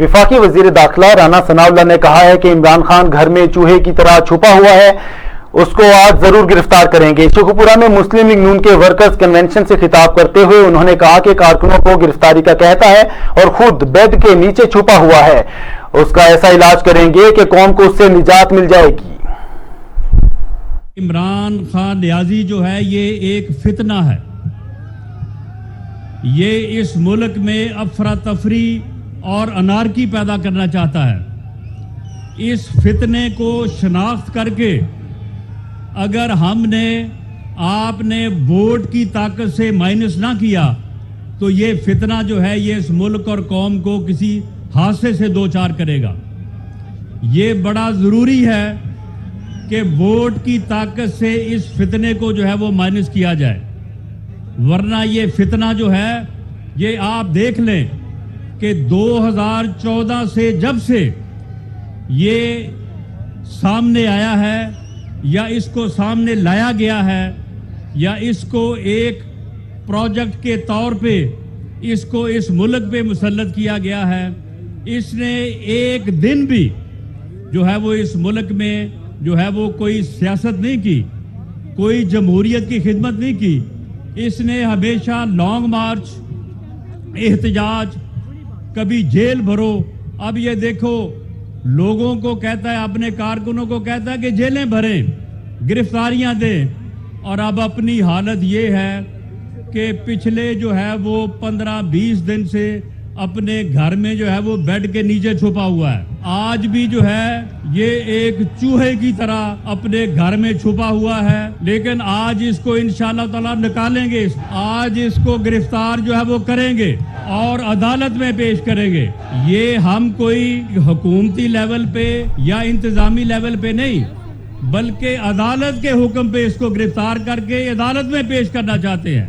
وفاقی وزیر داخلہ رانا ثناء اللہ نے کہا ہے کہ عمران خان گھر میں چوہے کی طرح چھپا ہوا ہے، اس کو آج ضرور گرفتار کریں گے۔ شیخوپورہ میں مسلم لیگ نون کے ورکرز کنونشن سے خطاب کرتے ہوئے انہوں نے کہا کہ کارکنوں کو گرفتاری کا کہتا ہے اور خود بیڈ کے نیچے چھپا ہوا ہے، اس کا ایسا علاج کریں گے کہ قوم کو اس سے نجات مل جائے گی۔ عمران خان نیازی جو ہے یہ ایک فتنہ ہے، یہ اس ملک میں افراتفری اور انارکی پیدا کرنا چاہتا ہے۔ اس فتنے کو شناخت کر کے اگر ہم نے آپ نے ووٹ کی طاقت سے مائنس نہ کیا تو یہ فتنہ جو ہے یہ اس ملک اور قوم کو کسی حادثے سے دوچار کرے گا۔ یہ بڑا ضروری ہے کہ ووٹ کی طاقت سے اس فتنے کو جو ہے وہ مائنس کیا جائے، ورنہ یہ فتنہ جو ہے یہ آپ دیکھ لیں کہ 2014 سے جب سے یہ سامنے آیا ہے یا اس کو سامنے لایا گیا ہے یا اس کو ایک پروجیکٹ کے طور پہ اس کو اس ملک پہ مسلط کیا گیا ہے، اس نے ایک دن بھی جو ہے وہ اس ملک میں جو ہے وہ کوئی سیاست نہیں کی، کوئی جمہوریت کی خدمت نہیں کی۔ اس نے ہمیشہ لانگ مارچ، احتجاج، کبھی جیل بھرو۔ اب یہ دیکھو لوگوں کو کہتا ہے، اپنے کارکنوں کو کہتا ہے کہ جیلیں بھریں، گرفتاریاں دیں، اور اب اپنی حالت یہ ہے کہ پچھلے جو ہے وہ 15-20 دن سے اپنے گھر میں جو ہے وہ بیڈ کے نیچے چھپا ہوا ہے۔ آج بھی جو ہے یہ ایک چوہے کی طرح اپنے گھر میں چھپا ہوا ہے، لیکن آج اس کو انشاءاللہ تعالیٰ نکالیں گے، آج اس کو گرفتار جو ہے وہ کریں گے اور عدالت میں پیش کریں گے۔ یہ ہم کوئی حکومتی لیول پہ یا انتظامی لیول پہ نہیں بلکہ عدالت کے حکم پہ اس کو گرفتار کر کے عدالت میں پیش کرنا چاہتے ہیں۔